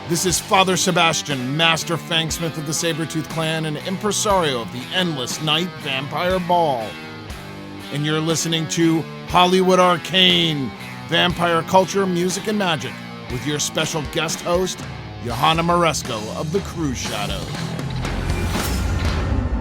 This is Father Sebastiaan, Master Fangsmith of the Sabretooth clan and Impresario of the Endless Night Vampire Ball. And you're listening to Hollywood Arcane, Vampire Culture, Music, and Magic, with your special guest host, JoHanna Moresco of the Crew Shadows.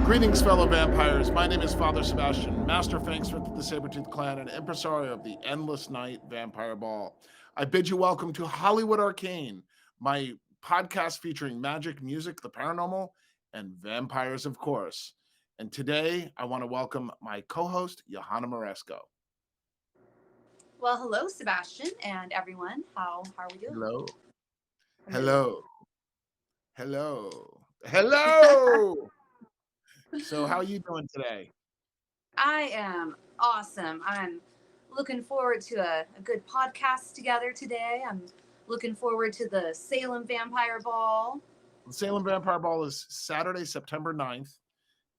Greetings, fellow vampires. My name is Father Sebastiaan, Master Fangsmith of the Sabretooth clan and Impresario of the Endless Night Vampire Ball. I bid you welcome to Hollywood Arcane, my podcast featuring magic, music, the paranormal, and vampires, of course. And today, I want to welcome my co-host, JoHanna Moresco. Well, hello, Sebastian, and everyone. How are we doing? Hello. So, how are you doing today? I am awesome. I'm looking forward to a good podcast together today. I'm looking forward to the Salem Vampire Ball. The Salem Vampire Ball is Saturday, September 9th,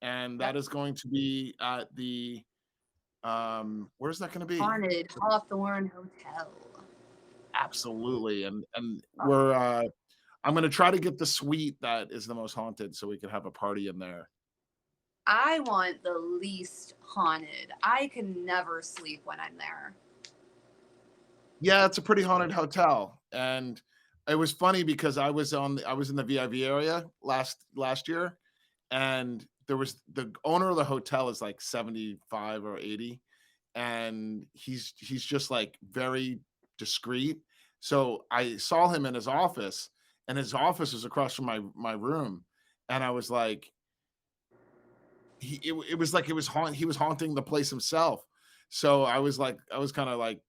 and that is going to be at the, where's that going to be? Haunted Hawthorne Hotel. Absolutely. And we're, I'm going to try to get the suite that is the most haunted so we can have a party in there. I want the least haunted. I can never sleep when I'm there. Yeah, it's a pretty haunted hotel, and it was funny because I was in the VIV area last year, and there was the owner of the hotel is like 75 or 80, and he's just like very discreet. So I saw him in his office, and his office was across from my room, and I was like, it was like he was haunting the place himself. So I was kind of like,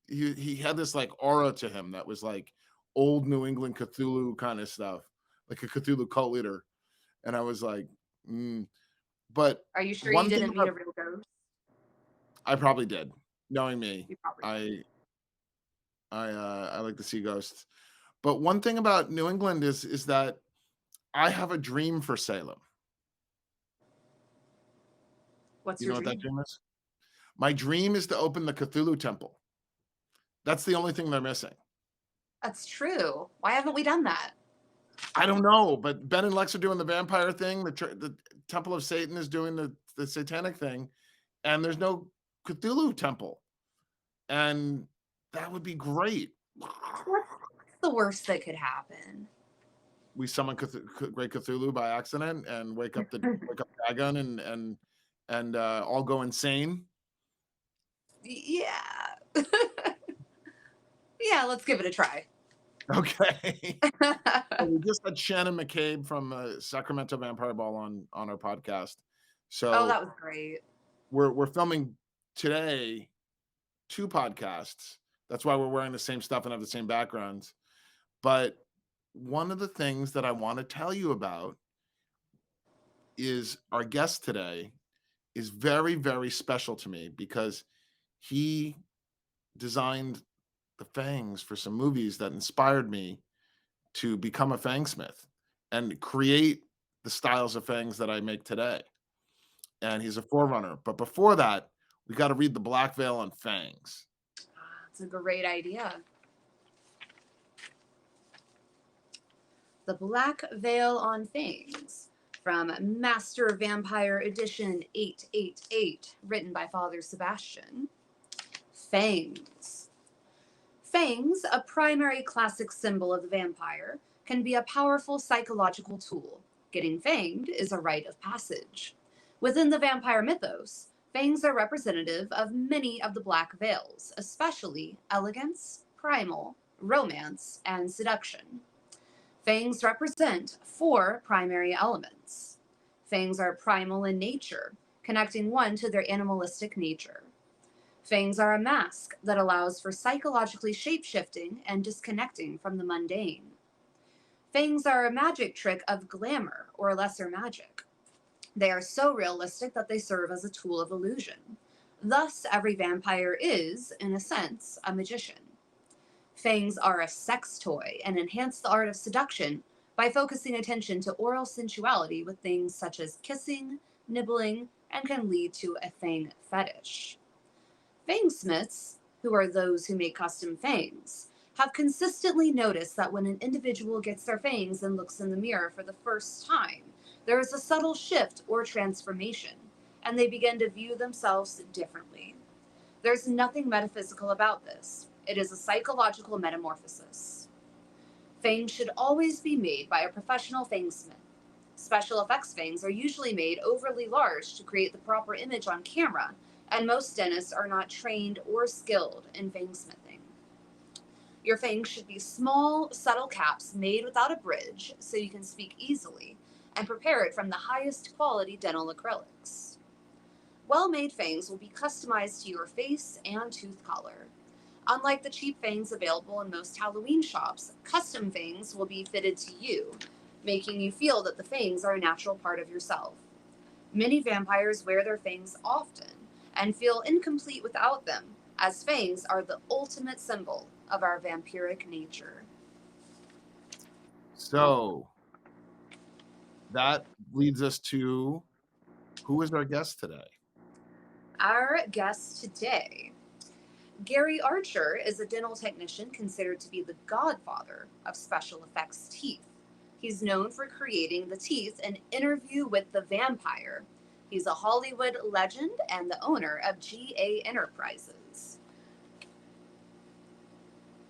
he had this like aura to him that was like old New England Cthulhu kind of stuff, like a Cthulhu cult leader. And I was like, but are you sure you didn't meet a real ghost? I probably did. Knowing me, I like to see ghosts. But one thing about New England is that I have a dream for Salem. What's you your know dream? What that dream is? My dream is to open the Cthulhu temple. That's the only thing they're missing. That's true. Why haven't we done that? I don't know, but Ben and Lex are doing the vampire thing. The Temple of Satan is doing the satanic thing, and there's no Cthulhu temple, and that would be great. What's the worst that could happen? We summon Great Cthulhu by accident and wake up Dagon and all go insane. Yeah. Yeah, let's give it a try. Okay. We just had Shannon McCabe from Sacramento Vampire Ball on our podcast. So that was great. We're filming today 2 podcasts. That's why we're wearing the same stuff and have the same backgrounds. But one of the things that I want to tell you about is our guest today is very, very special to me because he designed the fangs for some movies that inspired me to become a fangsmith and create the styles of fangs that I make today. And he's a forerunner. But before that, we got to read the Black Veil on Fangs. That's a great idea. The Black Veil on Fangs from Master Vampire Edition 888, written by Father Sebastiaan. Fangs. Fangs, a primary classic symbol of the vampire, can be a powerful psychological tool. Getting fanged is a rite of passage. Within the vampire mythos, fangs are representative of many of the black veils, especially elegance, primal, romance, and seduction. Fangs represent 4 primary elements. Fangs are primal in nature, connecting one to their animalistic nature. Fangs are a mask that allows for psychologically shape-shifting and disconnecting from the mundane. Fangs are a magic trick of glamour or lesser magic. They are so realistic that they serve as a tool of illusion. Thus, every vampire is, in a sense, a magician. Fangs are a sex toy and enhance the art of seduction by focusing attention to oral sensuality with things such as kissing, nibbling, and can lead to a fang fetish. Fangsmiths, who are those who make custom fangs, have consistently noticed that when an individual gets their fangs and looks in the mirror for the first time, there is a subtle shift or transformation, and they begin to view themselves differently. There's nothing metaphysical about this. It is a psychological metamorphosis. Fangs should always be made by a professional fangsmith. Special effects fangs are usually made overly large to create the proper image on camera, and most dentists are not trained or skilled in fangsmithing. Your fangs should be small, subtle caps made without a bridge so you can speak easily, and prepared from the highest quality dental acrylics. Well-made fangs will be customized to your face and tooth color. Unlike the cheap fangs available in most Halloween shops, custom fangs will be fitted to you, making you feel that the fangs are a natural part of yourself. Many vampires wear their fangs often and feel incomplete without them, as fangs are the ultimate symbol of our vampiric nature. So that leads us to, who is our guest today? Our guest today, Gary Archer, is a dental technician considered to be the godfather of special effects teeth. He's known for creating the teeth in Interview with the Vampire. He's a Hollywood legend and the owner of GA Enterprises.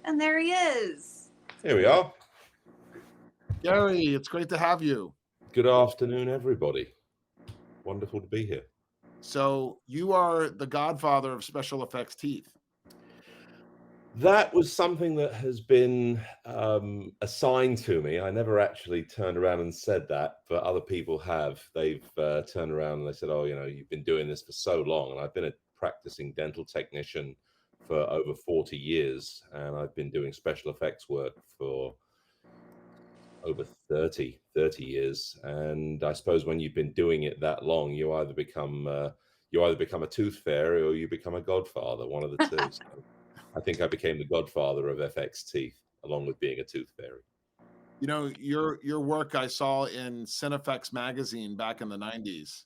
And there he is. Here we are. Gary, it's great to have you. Good afternoon, everybody. Wonderful to be here. So you are the godfather of special effects teeth. That was something that has been assigned to me. I never actually turned around and said that, but other people have. They've turned around and they said, oh, you've been doing this for so long. And I've been a practicing dental technician for over 40 years. And I've been doing special effects work for over 30 years. And I suppose when you've been doing it that long, you either become a tooth fairy or you become a godfather, one of the two. So I think I became the godfather of FX teeth, along with being a tooth fairy. Your work I saw in Cinefex magazine back in the 90s.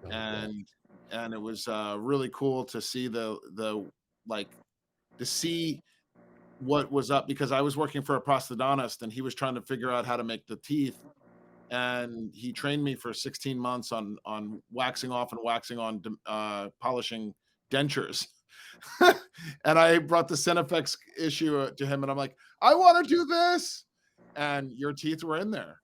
Oh, and it was really cool to see to see what was up, because I was working for a prosthodontist and he was trying to figure out how to make the teeth, and he trained me for 16 months on waxing off and waxing on polishing dentures. And I brought the Cinefex issue to him and I'm like, I want to do this, and your teeth were in there.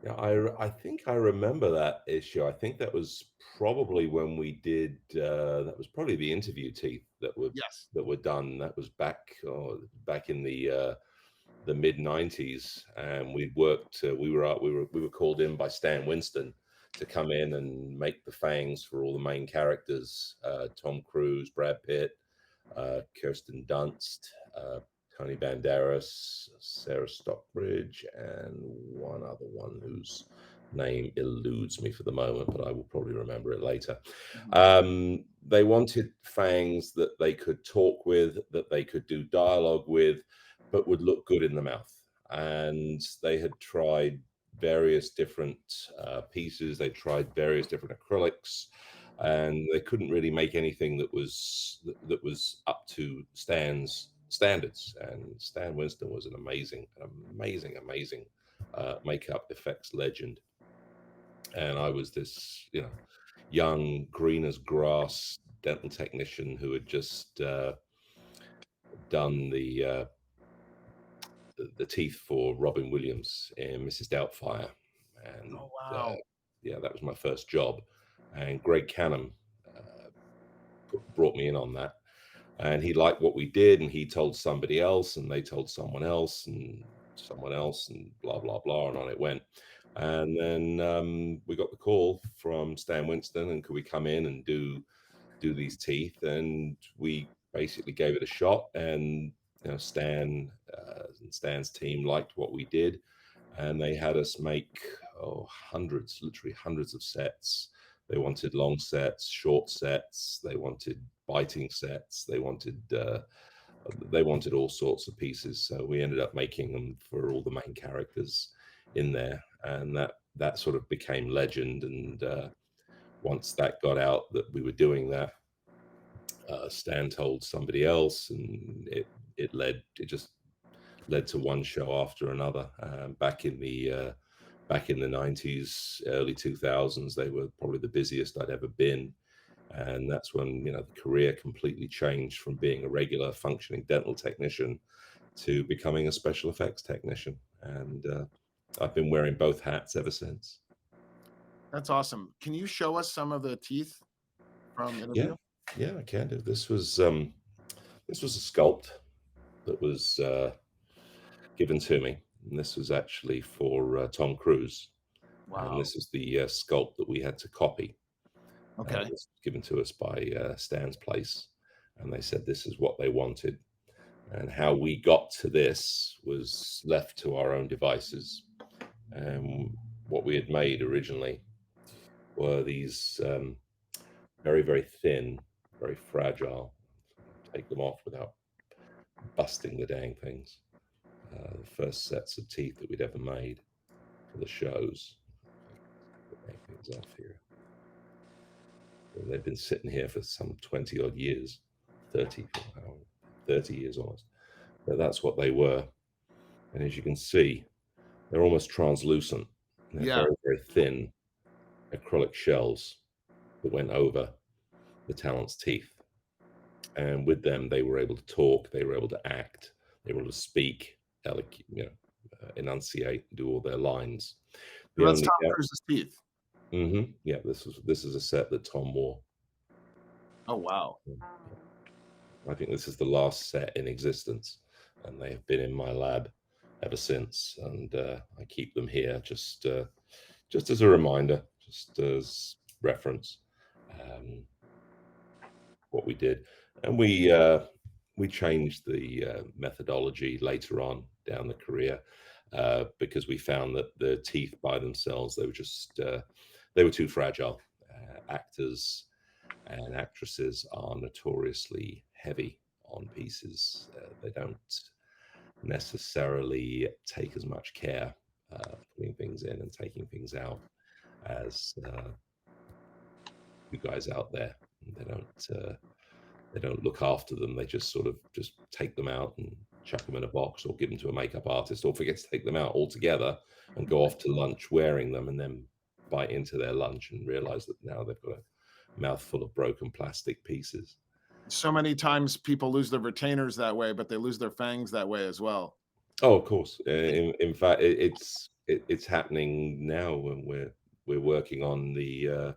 Yeah, I think I remember that issue. I think that was probably when we did that was probably the interview teeth that were done. That was back in the mid 90s, and we worked we were called in by Stan Winston to come in and make the fangs for all the main characters, Tom Cruise, Brad Pitt, Kirsten Dunst, Tony Banderas, Sarah Stockbridge, and one other one whose name eludes me for the moment, but I will probably remember it later. They wanted fangs that they could talk with, that they could do dialogue with, but would look good in the mouth. And they had tried various different pieces. They tried various different acrylics, and they couldn't really make anything that was up to Stan's standards. And Stan Winston was an amazing makeup effects legend. And I was this, young, green as grass dental technician who had just done the teeth for Robin Williams in Mrs. Doubtfire. And oh, wow. That was my first job. And Greg Canham brought me in on that. And he liked what we did, and he told somebody else, and they told someone else, and someone else, and blah, blah, blah, and on it went. And then we got the call from Stan Winston, and could we come in and do these teeth? And we basically gave it a shot, and Stan and Stan's team liked what we did, and they had us make literally hundreds of sets. They wanted long sets, short sets. They wanted biting sets. They wanted all sorts of pieces. So we ended up making them for all the main characters in there, and that sort of became legend. And once that got out that we were doing that, Stan told somebody else, and it led to one show after another. Back in the 90s, early 2000s, they were probably the busiest I'd ever been. And that's when, the career completely changed from being a regular functioning dental technician to becoming a special effects technician. And I've been wearing both hats ever since. That's awesome. Can you show us some of the teeth from interview? Yeah, I can do. This was a sculpt that was given to me, and this was actually for Tom Cruise. Wow. And this is the sculpt that we had to copy. Okay. It was given to us by Stan's Place, and they said this is what they wanted. And how we got to this was left to our own devices. And what we had made originally were these very, very thin, very fragile. Take them off without busting the dang things. The first sets of teeth that we'd ever made for the shows. Put my things off here. And they've been sitting here for some 20 odd years, 30 years almost. But that's what they were. And as you can see, they're almost translucent. They're very, very thin acrylic shells that went over the talent's teeth. And with them, they were able to talk, they were able to act, they were able to speak, enunciate, do all their lines. That's Tom Cruise's teeth. Mm-hmm. Yeah, this is a set that Tom wore. Oh wow! I think this is the last set in existence, and they have been in my lab ever since. And I keep them here just as a reminder, just as reference, what we did. And we changed the methodology later on down the career because we found that the teeth by themselves, they were just they were too fragile. Actors and actresses are notoriously heavy on pieces. They don't necessarily take as much care putting things in and taking things out as you guys out there. They don't look after them. They just sort of just take them out and chuck them in a box or give them to a makeup artist or forget to take them out altogether and go off to lunch wearing them and then bite into their lunch and realize that now they've got a mouthful of broken plastic pieces. So many times people lose their retainers that way, but they lose their fangs that way as well. Oh, of course. In fact, it's happening now when we're working on the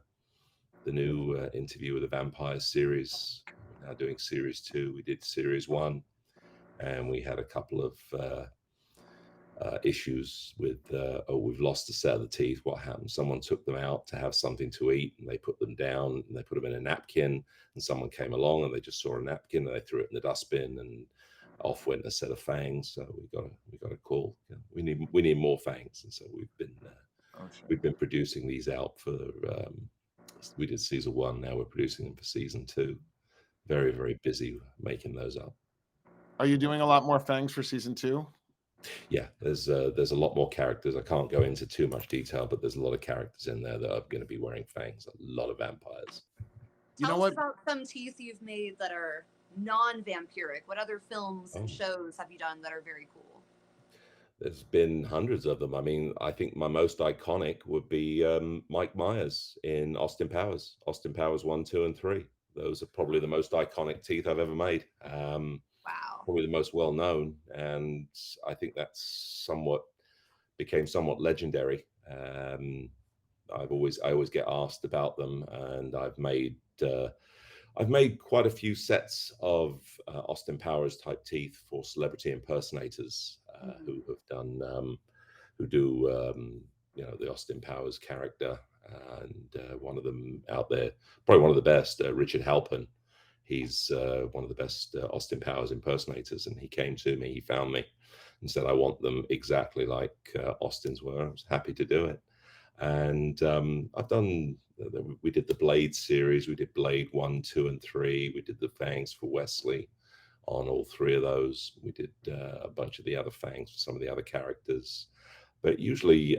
new Interview with the Vampire series. We're now doing series 2. We did series 1, and we had a couple of issues with we've lost a set of the teeth. What happened? Someone took them out to have something to eat, and they put them down, and they put them in a napkin. And someone came along, and they just saw a napkin, and they threw it in the dustbin, and off went a set of fangs. So we got a call. We need more fangs, and so we've been producing these out for. We did season 1. Now we're producing them for season 2. Very, very busy making those up. Are you doing a lot more fangs for season 2? Yeah, there's a lot more characters. I can't go into too much detail, but there's a lot of characters in there that are going to be wearing fangs. A lot of vampires. Tell us about some teeth you've made that are non-vampiric. What other films and shows have you done that are very cool? There's been hundreds of them. I mean, I think my most iconic would be Mike Myers in Austin Powers 1, 2, and 3. Those are probably the most iconic teeth I've ever made. Wow. Probably the most well known, and I think that's became somewhat legendary. I always get asked about them, and I've made quite a few sets of Austin Powers type teeth for celebrity impersonators who have done who do the Austin Powers character, and one of them out there, probably one of the best, Richard Halpin. He's one of the best Austin Powers impersonators, and he came to me, he found me and said, I want them exactly like Austin's were. I was happy to do it. And we did the Blade series. We did Blade 1, 2, and 3. We did the Fangs for Wesley on all 3 of those. We did a bunch of the other Fangs for some of the other characters. But usually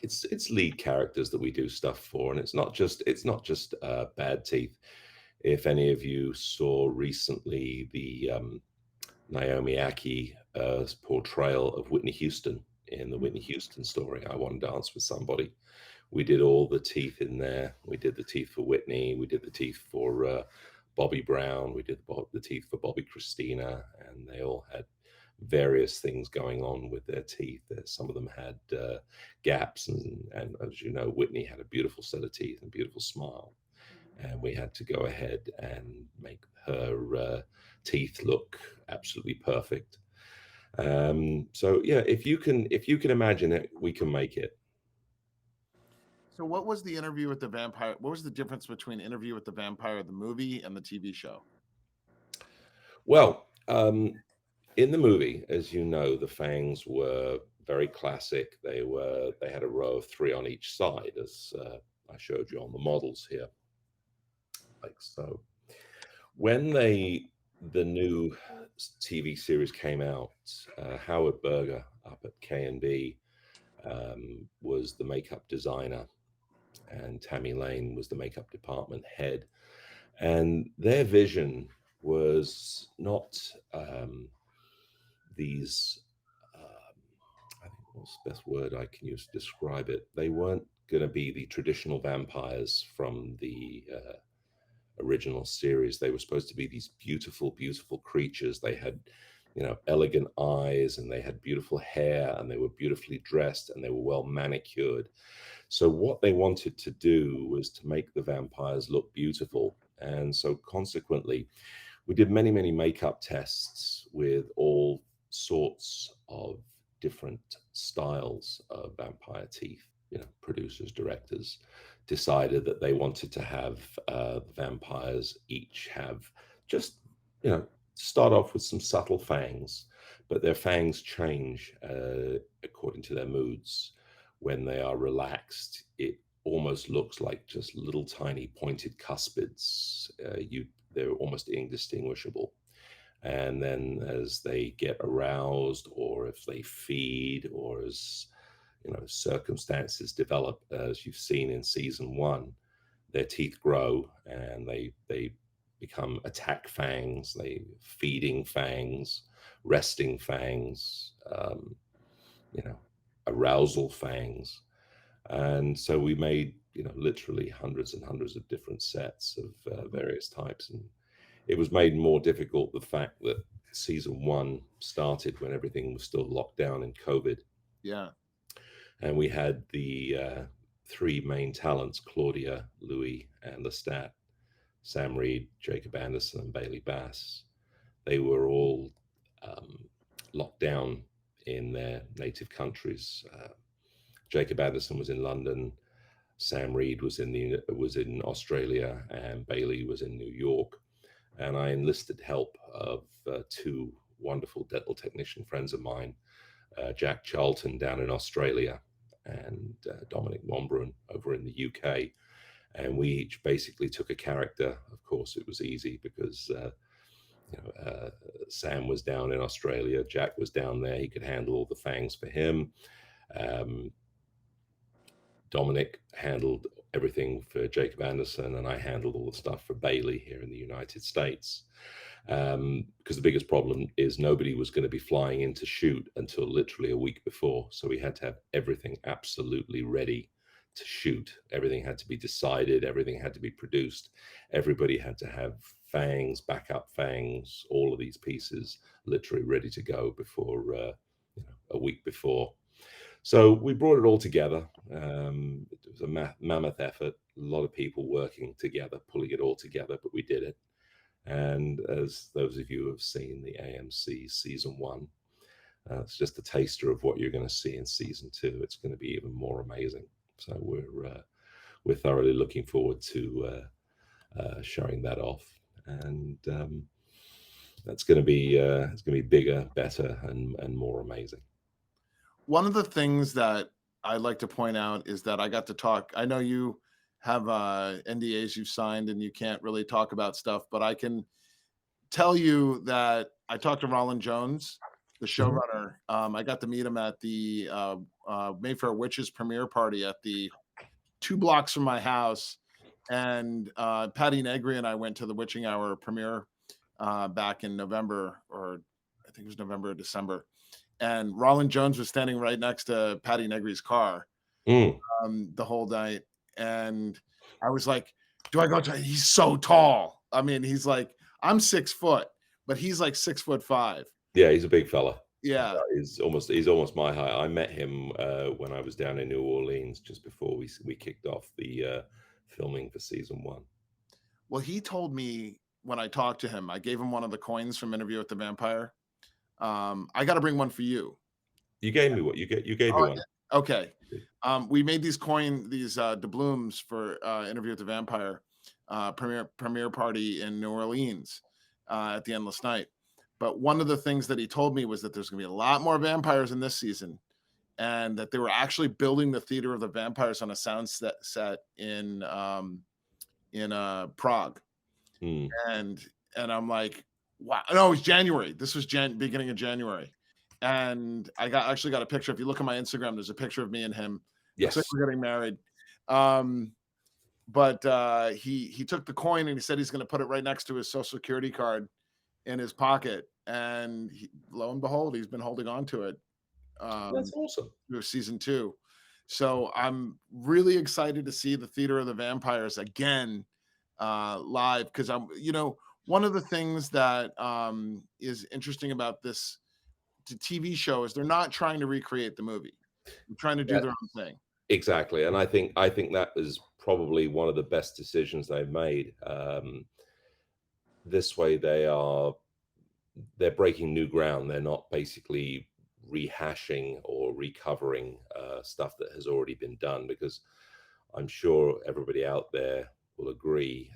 it's lead characters that we do stuff for. And it's not just bad teeth. If any of you saw recently the Naomi Ackie's portrayal of Whitney Houston in the Whitney Houston story, I Want to Dance with Somebody. We did all the teeth in there. We did the teeth for Whitney. We did the teeth for Bobby Brown. We did the teeth for Bobby Christina, and they all had various things going on with their teeth. Some of them had gaps, and as you know, Whitney had a beautiful set of teeth and beautiful smile, and we had to go ahead and make her teeth look absolutely perfect. So yeah, if you can imagine it, we can make it. So what was the Interview with the Vampire? What was the difference between Interview with the Vampire, the movie, and the TV show? Well, in the movie, as you know, the Fangs were very classic. They had a row of 3 on each side, as I showed you on the models here, like so. When the new TV series came out, Howard Berger up at K&B was the makeup designer, and Tammy Lane was the makeup department head. And their vision was not these, I think what's the best word I can use to describe it? They weren't going to be the traditional vampires from the original series. They were supposed to be these beautiful, beautiful creatures. They had, elegant eyes, and they had beautiful hair, and they were beautifully dressed, and they were well manicured. So what they wanted to do was to make the vampires look beautiful. And so consequently, we did many, many makeup tests with all sorts of different styles of vampire teeth. Producers, directors decided that they wanted to have the vampires each have just, start off with some subtle fangs, but their fangs change according to their moods. When they are relaxed, it almost looks like just little tiny pointed cuspids. They're almost indistinguishable. And then as they get aroused, or if they feed, or as circumstances develop, as you've seen in season 1, their teeth grow and they become attack fangs, they feeding fangs, resting fangs, arousal fangs. And so we made literally hundreds and hundreds of different sets of various types, and it was made more difficult the fact that season 1 started when everything was still locked down in COVID. Yeah. And we had the 3 main talents, Claudia, Louis, and Lestat, Sam Reed, Jacob Anderson, and Bailey Bass. They were all locked down in their native countries. Jacob Anderson was in London, Sam Reed was in Australia, and Bailey was in New York. And I enlisted help of 2 wonderful dental technician friends of mine, Jack Charlton down in Australia, and Dominic Wombrun over in the UK. And we each basically took a character. Of course, it was easy because Sam was down in Australia, Jack was down there. He could handle all the fangs for him. Dominic handled everything for Jacob Anderson, and I handled all the stuff for Bailey here in the United States. Because the biggest problem is nobody was going to be flying in to shoot until literally a week before. So we had to have everything absolutely ready to shoot. Everything had to be decided. Everything had to be produced. Everybody had to have fangs, backup fangs, all of these pieces literally ready to go before, a week before. So we brought it all together. It was a mammoth effort, a lot of people working together, pulling it all together, but we did it. And as those of you who have seen the AMC season 1, it's just a taster of what you're going to see in season 2. It's going to be even more amazing. So we're thoroughly looking forward to showing that off, and that's going to be it's going to be bigger, better, and more amazing. One of the things that I'd like to point out is that I got to talk. I know you have NDAs you've signed and you can't really talk about stuff, but I can tell you that I talked to Roland Jones, the showrunner. I got to meet him at the Mayfair Witches premiere party at the 2 blocks from my house. And Patty Negri and I went to the Witching Hour premiere back in November, or think it was November or December, and Roland Jones was standing right next to Patty Negri's car the whole night, and I was like, "Do I go to?" He's so tall. I mean, he's like, I'm 6 foot, but he's like 6'5". Yeah, he's a big fella. Yeah, he's almost my height. I met him when I was down in New Orleans just before we kicked off the filming for season 1. Well, he told me when I talked to him, I gave him one of the coins from Interview with the Vampire. I got to bring one for you. You gave me what? You gave me one. Okay. We made these doubloons for Interview with the Vampire premiere party in New Orleans at the Endless Night. But one of the things that he told me was that there's going to be a lot more vampires in this season, and that they were actually building the Theater of the Vampires on a sound set in Prague. And I'm like, wow. No, it was January. This was beginning of January. And I actually got a picture. If you look at my Instagram, there's a picture of me and him. Yes. Looks like we're getting married. But he took the coin and he said he's going to put it right next to his Social Security card in his pocket. And lo and behold, he's been holding on to it. That's awesome. Through season 2. So I'm really excited to see the Theater of the Vampires again live, because one of the things that is interesting about this TV show is they're not trying to recreate the movie. They're trying to do their own thing. Exactly, and I think that is probably one of the best decisions they've made. This way, they're breaking new ground. They're not basically rehashing or recovering stuff that has already been done, because I'm sure everybody out there will agree.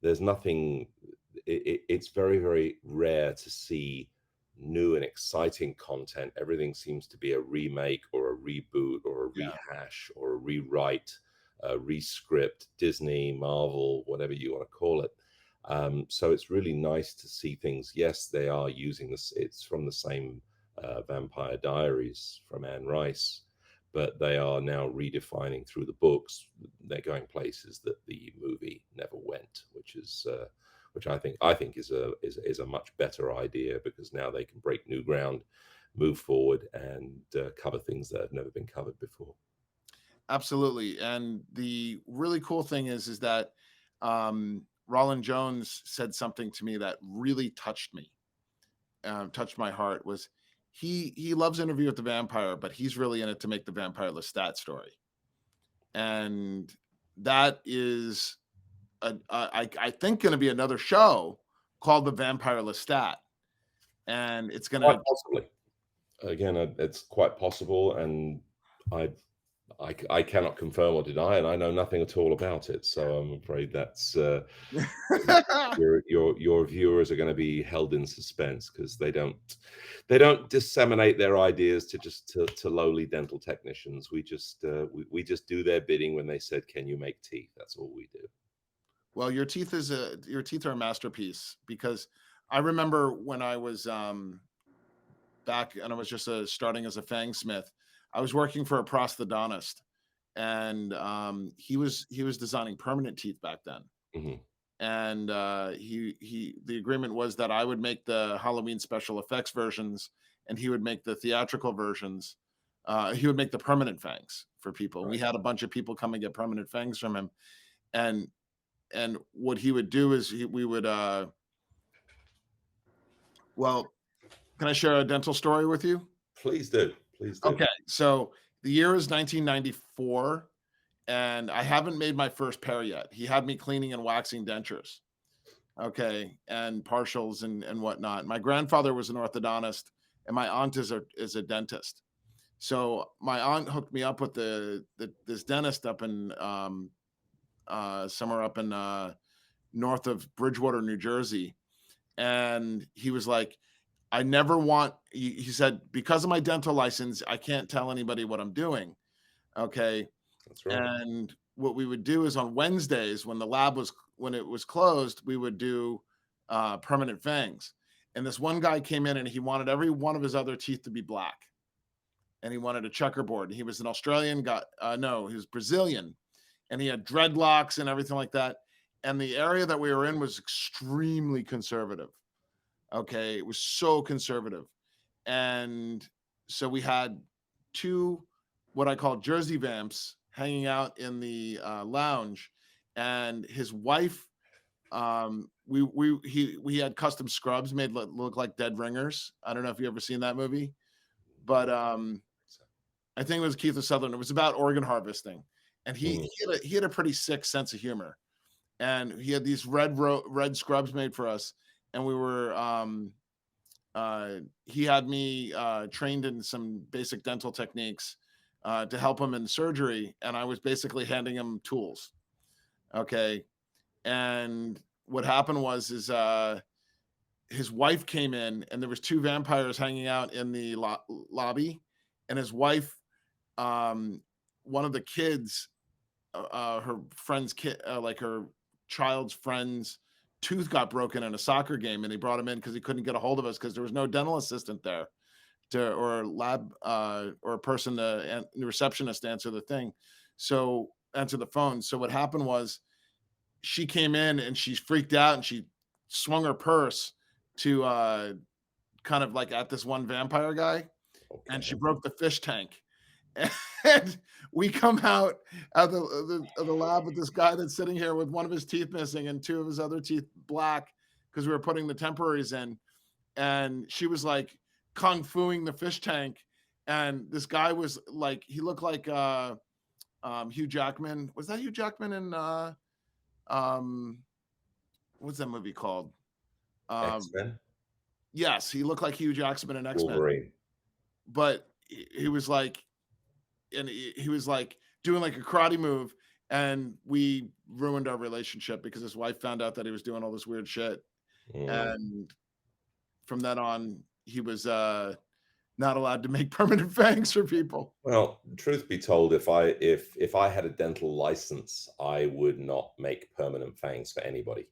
There's nothing. It's very, very rare to see new and exciting content. Everything seems to be a remake or a reboot or a rehash or a rewrite, a rescript, Disney, Marvel, whatever you want to call it. So it's really nice to see things. Yes, they are using this. It's from the same Vampire Diaries from Anne Rice, but they are now redefining through the books. They're going places that the movie never went, which I think is a much better idea, because now they can break new ground, move forward, and cover things that have never been covered before. Absolutely. And the really cool thing is that Roland Jones said something to me that really touched me, touched my heart. Was he loves Interview with the Vampire, but he's really in it to make the Vampire Lestat story, and that is I think going to be another show called The Vampire Lestat, and it's going to possibly. Again, it's quite possible, and I cannot confirm or deny, and I know nothing at all about it. So I'm afraid that's your viewers are going to be held in suspense, because they don't disseminate their ideas to lowly dental technicians. We just do their bidding when they said, "Can you make teeth?" That's all we do. Well, your teeth are a masterpiece, because I remember when I was back and I was just starting as a Fangsmith, I was working for a prosthodontist, and he was designing permanent teeth back then. And the agreement was that I would make the Halloween special effects versions, and he would make the theatrical versions. He would make the permanent fangs for people. Right. We had a bunch of people come and get permanent fangs from him, and what he would do is we would well, can I share a dental story with you? Please do. Okay, so the year is 1994, and I haven't made my first pair yet. He had me cleaning and waxing dentures, okay, and partials and whatnot. My grandfather was an orthodontist, and my aunt is a dentist. So my aunt hooked me up with this dentist up in somewhere up in north of Bridgewater, New Jersey, and he was like, I never want, he said, because of my dental license, I can't tell anybody what I'm doing. Okay. That's right. And what we would do is on Wednesdays, when it was closed, we would do permanent fangs. And this one guy came in and he wanted every one of his other teeth to be black. And he wanted a checkerboard. He was an Australian guy. No, he was Brazilian. And he had dreadlocks and everything like that. And the area that we were in was extremely conservative. Okay, it was so conservative. And so we had two what I call Jersey vamps hanging out in the lounge, and his wife. We had custom scrubs made look like dead ringers. I don't know if you ever seen that movie, but I think it was Keith Sutherland. It was about organ harvesting, and he had a pretty sick sense of humor, and he had these red scrubs made for us, and we were he had me trained in some basic dental techniques to help him in surgery, and I was basically handing him tools. Okay, and what happened was is his wife came in, and there was two vampires hanging out in the lobby, and his wife, one of the kids, her friend's kid, like her child's friend's tooth got broken in a soccer game, and they brought him in because he couldn't get a hold of us because there was no dental assistant there to or lab or a person to the receptionist to answer the thing, so answer the phone. So what happened was she came in and she freaked out and she swung her purse to kind of like at this one vampire guy, and she broke the fish tank. And we come out of the lab with this guy that's sitting here with one of his teeth missing and two of his other teeth black because we were putting the temporaries in. And she was like kung fuing the fish tank. And this guy was like, he looked like Hugh Jackman. Was that Hugh Jackman in what's that movie called? X-Men? Yes, he looked like Hugh Jackman in X-Men. Wolverine. But he was like, and he was like doing like a karate move, and we ruined our relationship because his wife found out that he was doing all this weird shit. And from then on, he was not allowed to make permanent fangs for people. Well, truth be told, if I had a dental license, I would not make permanent fangs for anybody.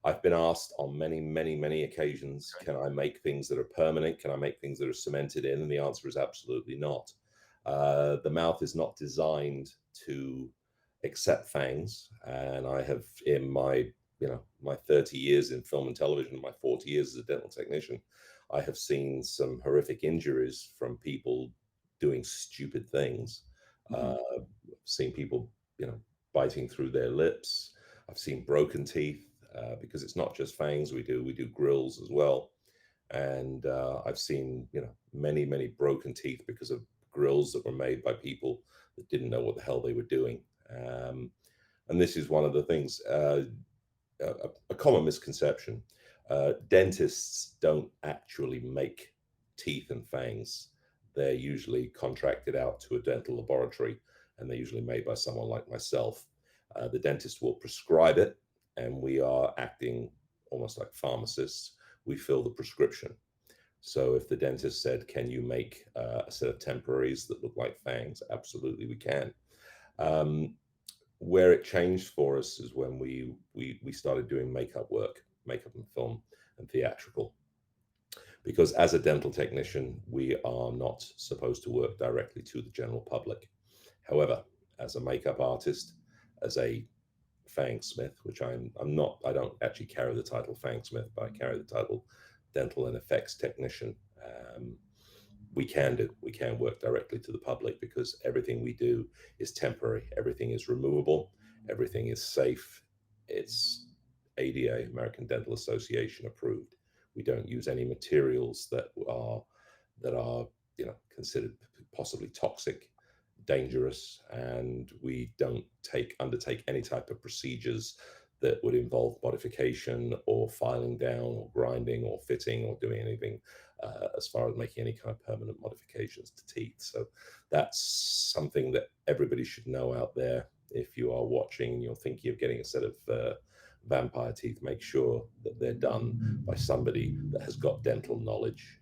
I've been asked on many occasions, can I make things that are permanent? Can I make things that are cemented in? And the answer is absolutely not. The mouth is not designed to accept fangs. And I have, in my, my 30 years in film and television, my 40 years as a dental technician, I have seen some horrific injuries from people doing stupid things. I've seen people, biting through their lips. I've seen broken teeth because it's not just fangs. We do grills as well. And I've seen, many broken teeth because of grills that were made by people that didn't know what the hell they were doing. And this is one of the things, a common misconception. Dentists don't actually make teeth and fangs. They're usually contracted out to a dental laboratory, and they're usually made by someone like myself. The dentist will prescribe it, and we are acting almost like pharmacists. We fill the prescription. So if the dentist said, can you make a set of temporaries that look like fangs? Absolutely, we can. Where it changed for us is when we started doing makeup work, makeup and film and theatrical. Because as a dental technician, we are not supposed to work directly to the general public. However, as a makeup artist, as a Fangsmith, which I don't actually carry the title Fangsmith, but I carry the title dental and effects technician. We can work directly to the public because everything we do is temporary. Everything is removable. Everything is safe. It's ADA, American Dental Association approved. We don't use any materials that are considered possibly toxic, dangerous, and we don't undertake any type of procedures that would involve modification or filing down or grinding or fitting or doing anything as far as making any kind of permanent modifications to teeth. So that's something that everybody should know out there. If you are watching and you're thinking of getting a set of vampire teeth, make sure that they're done by somebody that has got dental knowledge.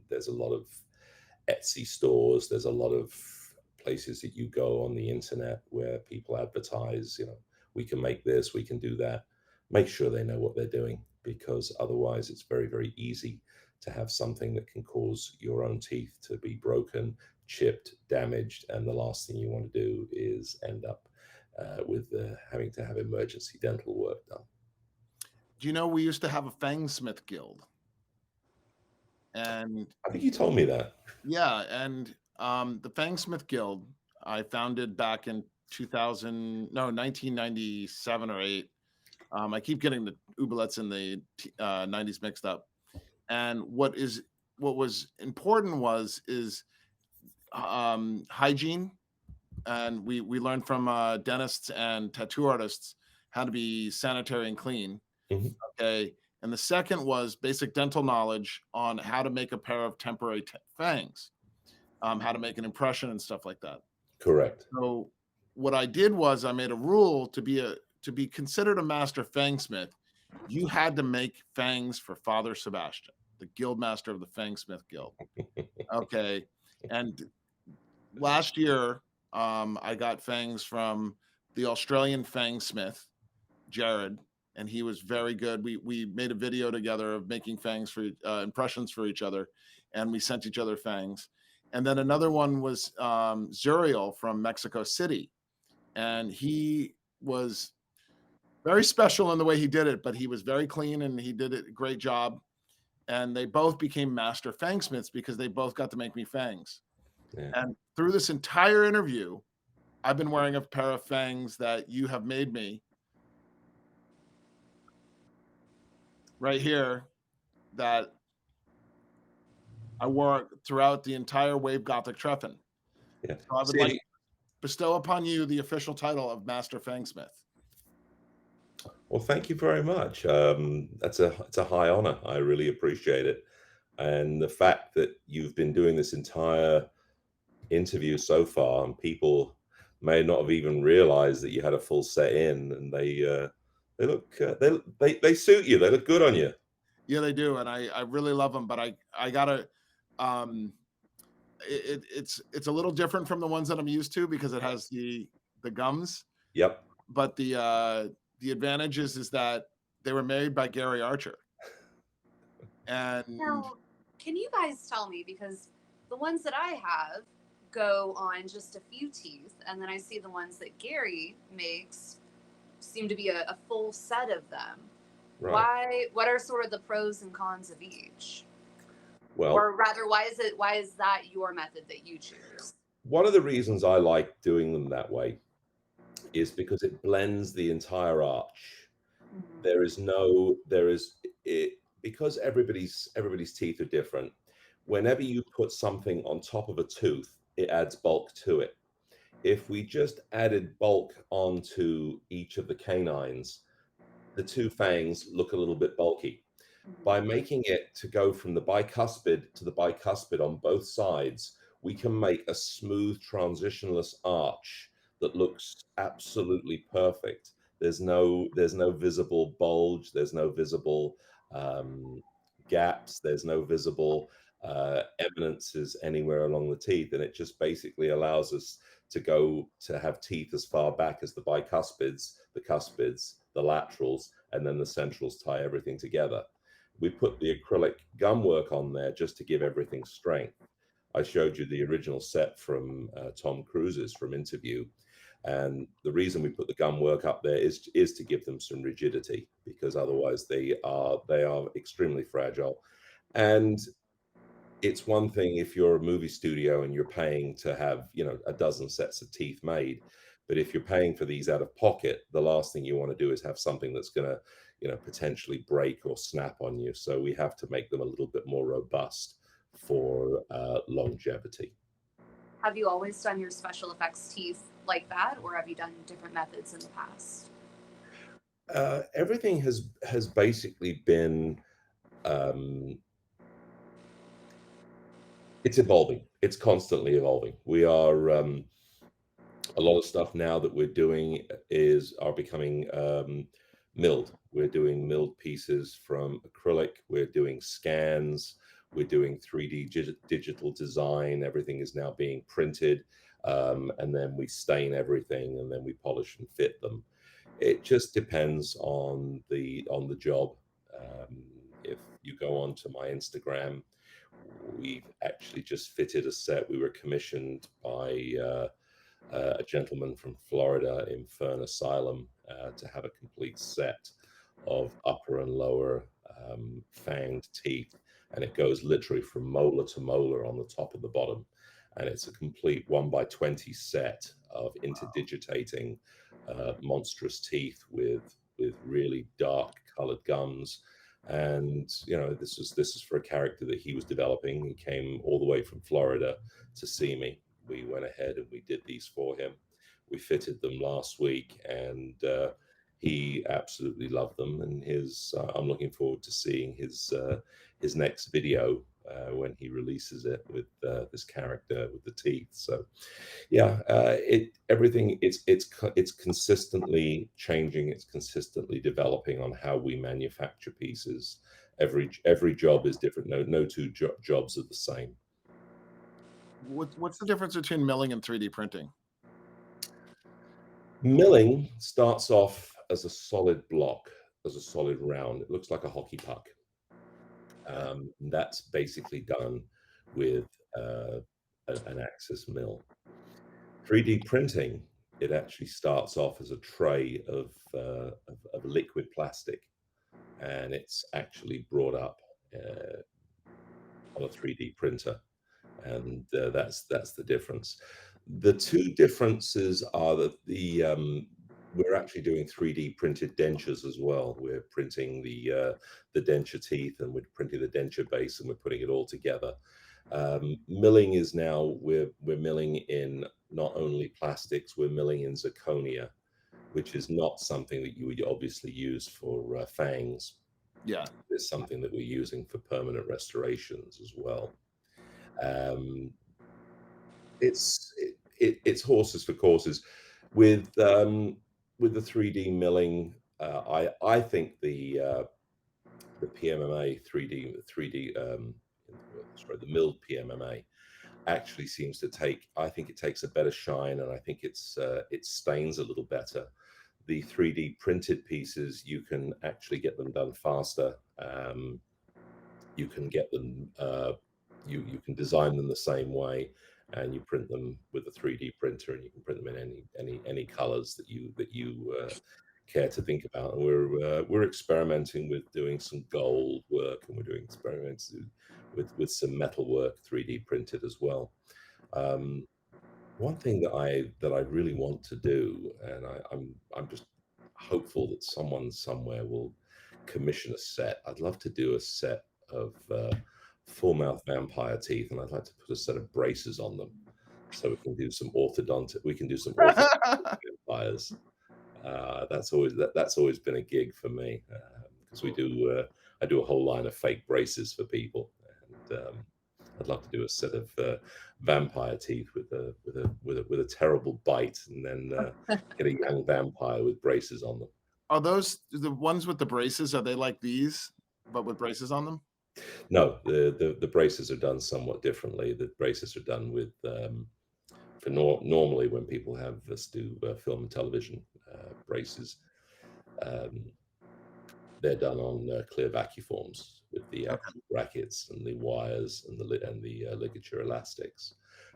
There's a lot of Etsy stores, there's a lot of places that you go on the internet where people advertise, we can make this, we can do that. Make sure they know what they're doing, because otherwise it's very easy to have something that can cause your own teeth to be broken, chipped, damaged, and the last thing you want to do is end up with having to have emergency dental work done. Do you know we used to have a Fangsmith guild? And I think you told me that. yeah, and the Fangsmith Guild I founded back in 1997 or 8. I keep getting the oubliettes in the 90s mixed up. And what was important is hygiene, and we learned from dentists and tattoo artists how to be sanitary and clean. Mm-hmm. Okay. And the second was basic dental knowledge on how to make a pair of temporary fangs, how to make an impression and stuff like that. Correct. So what I did was I made a rule to be considered a master fangsmith. You had to make fangs for Father Sebastiaan, the guild master of the Fangsmith Guild. Okay. And last year, I got fangs from the Australian fangsmith, Jared, and he was very good. We made a video together of making fangs for impressions for each other, and we sent each other fangs. And then another one was Zuriel from Mexico City, and he was very special in the way he did it, but he was very clean and he did a great job. And they both became master fangsmiths because they both got to make me fangs. Yeah. And through this entire interview, I've been wearing a pair of fangs that you have made me right here, that I wore throughout the entire Wave Gothic Treffen. Yeah. So I would like to bestow upon you the official title of Master Fangsmith. Well, thank you very much. It's a high honor. I really appreciate it. And the fact that you've been doing this entire interview so far, and people may not have even realized that you had a full set in, and they look they suit you. They look good on you. Yeah, they do, and I really love them. But I gotta, it's a little different from the ones that I'm used to because it has the gums. Yep. But the advantage is that they were made by Gary Archer. And now, can you guys tell me, because the ones that I have go on just a few teeth, and then I see the ones that Gary makes seem to be a full set of them. Right. What are sort of the pros and cons of each? Well, or rather, why is that your method that you choose? One of the reasons I like doing them that way is because it blends the entire arch. Mm-hmm. Because everybody's teeth are different. Whenever you put something on top of a tooth, it adds bulk to it. If we just added bulk onto each of the canines, the two fangs look a little bit bulky. Mm-hmm. By making it to go from the bicuspid to the bicuspid on both sides, we can make a smooth transitionless arch that looks absolutely perfect. There's no visible bulge. There's no visible gaps. There's no visible eminences anywhere along the teeth. And it just basically allows us to have teeth as far back as the bicuspids, the cuspids, the laterals, and then the centrals tie everything together. We put the acrylic gum work on there just to give everything strength. I showed you the original set from Tom Cruise's from Interview. And the reason we put the gum work up there is to give them some rigidity, because otherwise they are extremely fragile. And it's one thing if you're a movie studio and you're paying to have, a dozen sets of teeth made. But if you're paying for these out of pocket, the last thing you want to do is have something that's going to, potentially break or snap on you. So we have to make them a little bit more robust for longevity. Have you always done your special effects teeth like that, or have you done different methods in the past? Everything has basically been it's evolving. It's constantly evolving. We are a lot of stuff now that we're doing are becoming milled. We're doing milled pieces from acrylic. We're doing scans. We're doing 3D digital design. Everything is now being printed, and then we stain everything, and then we polish and fit them. It just depends on the job. If you go onto my Instagram, we've actually just fitted a set. We were commissioned by a gentleman from Florida in Fern Asylum to have a complete set of upper and lower fanged teeth, and it goes literally from molar to molar on the top and the bottom, and it's a complete 1x20 set of interdigitating monstrous teeth with really dark colored gums. And this is for a character that he was developing. He came all the way from Florida to see me. We went ahead and we did these for him. We fitted them last week, and he absolutely loved them. And I'm looking forward to seeing his next video when he releases it with this character with the teeth. So yeah, it's consistently changing. It's consistently developing on how we manufacture pieces. Every job is different. No two jobs are the same. What's the difference between milling and 3D printing? Milling starts off as a solid block, as a solid round. It looks like a hockey puck. That's basically done with an axis mill. 3D printing, it actually starts off as a tray of liquid plastic, and it's actually brought up on a 3D printer, and that's the difference. The two differences are that we're actually doing 3D printed dentures as well. We're printing the denture teeth, and we're printing the denture base, and we're putting it all together. Milling is now we're milling in not only plastics, we're milling in zirconia, which is not something that you would obviously use for fangs. Yeah, it's something that we're using for permanent restorations as well. It's horses for courses. With the 3D milling, I think the PMMA 3D the milled PMMA actually seems to I think it takes a better shine, and I think it stains a little better. The 3D printed pieces, you can actually get them done faster. You can get them, you can design them the same way, and you print them with a 3D printer, and you can print them in any colors that you care to think about. And we're experimenting with doing some gold work, and we're doing experiments with some metal work 3D printed as well. One thing that I really want to do, and I'm just hopeful that someone somewhere will commission a set. I'd love to do a set of full mouth vampire teeth, and I'd like to put a set of braces on them, so we can do some orthodontic vampires. That's always been a gig for me, because I do a whole line of fake braces for people, and I'd love to do a set of vampire teeth with a terrible bite, and then get a young vampire with braces on them. Are those the ones with the braces? Are they like these, but with braces on them? No, the braces are done somewhat differently. The braces are done with normally when people have us do film and television braces. They're done on clear vacuforms with the actual brackets and the wires and the ligature elastics.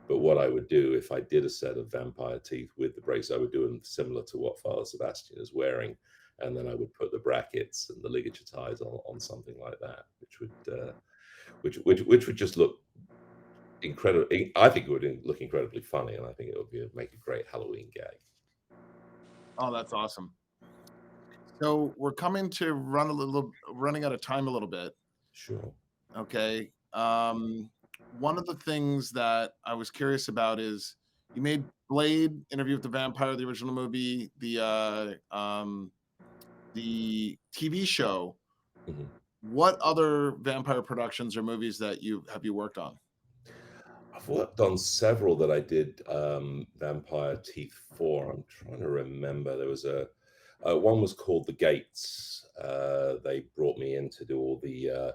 But what I would do if I did a set of vampire teeth with the brace, I would do them similar to what Father Sebastiaan is wearing, and then I would put the brackets and the ligature ties on something like that, which would just look incredible. I think it would look incredibly funny, and I think it would make a great Halloween gag. Oh, that's awesome. So we're coming to running out of time a little bit. Sure. Okay. One of the things that I was curious about is you made Blade, Interview with the Vampire, the original movie, the TV show. Mm-hmm. What other vampire productions or movies that you worked on? I've worked on several that I did vampire teeth for. I'm trying to remember. There was one was called The Gates. They brought me in to do all the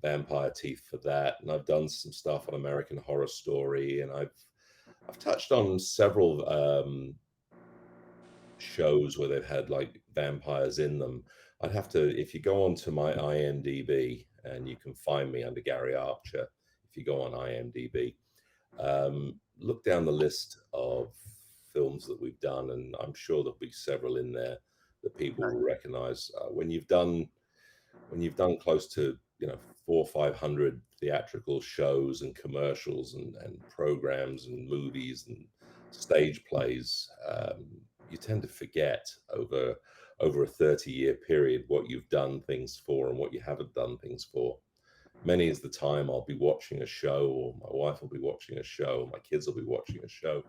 vampire teeth for that, and I've done some stuff on American Horror Story, and I've touched on several shows where they've had like vampires in them. I'd have to, if you go onto my IMDb, and you can find me under Gary Archer. If you go on IMDb, look down the list of films that we've done, and I'm sure there'll be several in there that people will recognize. When you've done close to 400 or 500 theatrical shows and commercials and programs and movies and stage plays, you tend to forget over a 30-year period what you've done things for and what you haven't done things for. Many is the time I'll be watching a show, or my wife will be watching a show, or my kids will be watching a show,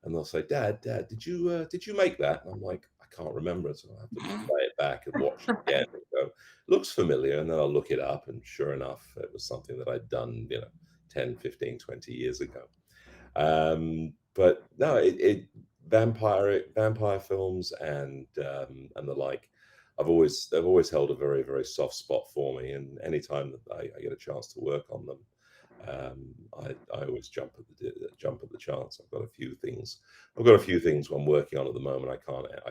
and they'll say, Dad, did you make that? And I'm like, I can't remember it, so I have to play it back and watch it again and go, looks familiar, and then I'll look it up, and sure enough, it was something that I'd done 10, 15, 20 years ago. But no, vampire films and the like, I've always held a very, very soft spot for me, and anytime that I get a chance to work on them, I always jump at the chance. I've got a few things I'm working on at the moment. I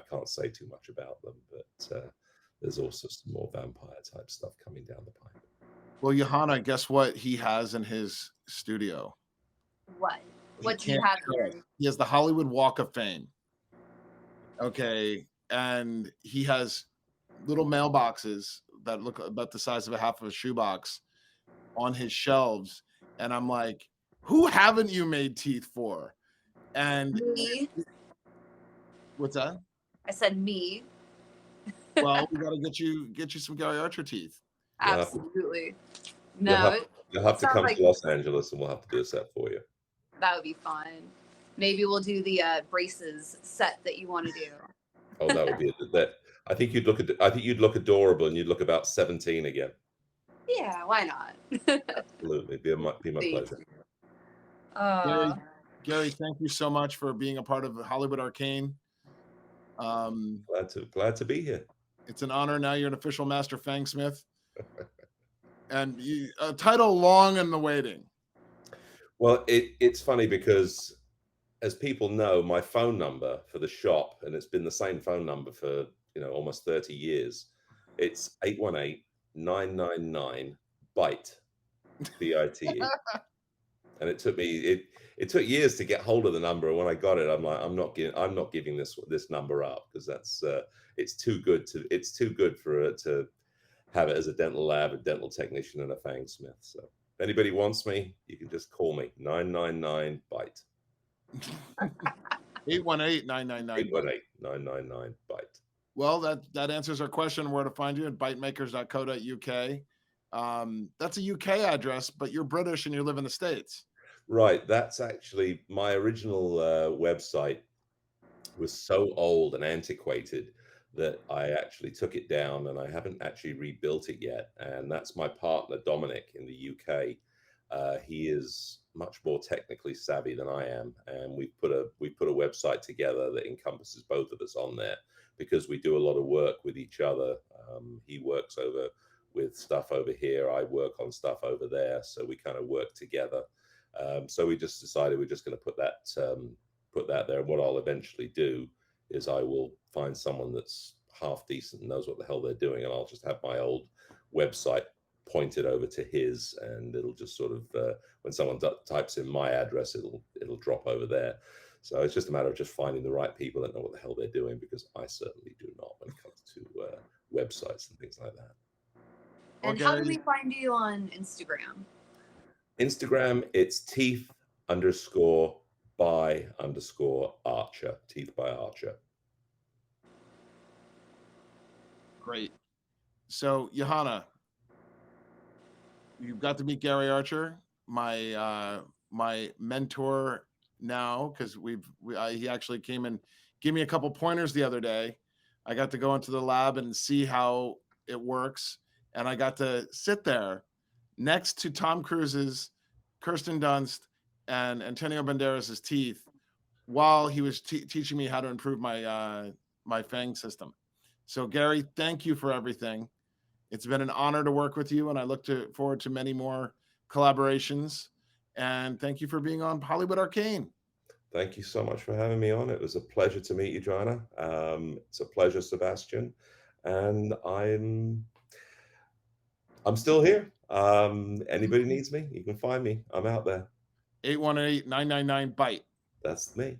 can't say too much about them, but there's also some more vampire type stuff coming down the pipe. Well, JoHanna, guess what he has in his studio? What? What do you have here? He has the Hollywood Walk of Fame. Okay, and he has little mailboxes that look about the size of a half of a shoebox on his shelves, and I'm like, who haven't you made teeth for? And me. What's that? I said me. Well, we gotta get you some Gary Archer teeth. Absolutely. No, you'll have to come to Los Angeles, and we'll have to do a set for you. That would be fun. Maybe we'll do the braces set that you want to do. Oh, that would be that. I think you'd look adorable, and you'd look about 17 again. Yeah, why not? Absolutely, be my pleasure. Gary, thank you so much for being a part of Hollywood Arcane. Glad to be here. It's an honor. Now you're an official master Fangsmith, and a title long in the waiting. Well, it's funny because, as people know, my phone number for the shop, and it's been the same phone number for almost 30 years. It's 818-999-BITE, BITE. And it took me it took years to get hold of the number. And when I got it, I'm like, I'm not giving this number up, because that's it's too good for it to have it as a dental lab, a dental technician, and a Fangsmith. So if anybody wants me, you can just call me 999-BITE. 818-999-BITE. Well, that answers our question where to find you at bitemakers.co.uk. That's a UK address, but you're British and you live in the States. Right. That's actually my original website was so old and antiquated that I actually took it down, and I haven't actually rebuilt it yet. And that's my partner, Dominic, in the UK. He is much more technically savvy than I am, and we've put a website together that encompasses both of us on there, because we do a lot of work with each other. He works with stuff over here, I work on stuff over there, so we kind of work together. So we just decided we're just going to put that there. And what I'll eventually do is I will find someone that's half decent and knows what the hell they're doing, and I'll just have my old website pointed over to his, and it'll just sort of when someone types in my address, it'll drop over there. So it's just a matter of just finding the right people that know what the hell they're doing, because I certainly do not when it comes to websites and things like that. And how do we find you on Instagram? Instagram, it's teeth_by_Archer, Teeth by Archer. Great. So, JoHanna, you've got to meet Gary Archer, my mentor now, because he actually came and gave me a couple pointers the other day. I got to go into the lab and see how it works, and I got to sit there next to Tom Cruise's, Kirsten Dunst, and Antonio Banderas' teeth while he was teaching me how to improve my Fang system. So, Gary, thank you for everything. It's been an honor to work with you, and I look forward to many more collaborations. And thank you for being on Hollywood Arcane. Thank you so much for having me on. It was a pleasure to meet you, JoHanna. It's a pleasure, Sebastian. And I'm still here. Anybody needs me, you can find me. I'm out there. 818-999-BITE. That's me.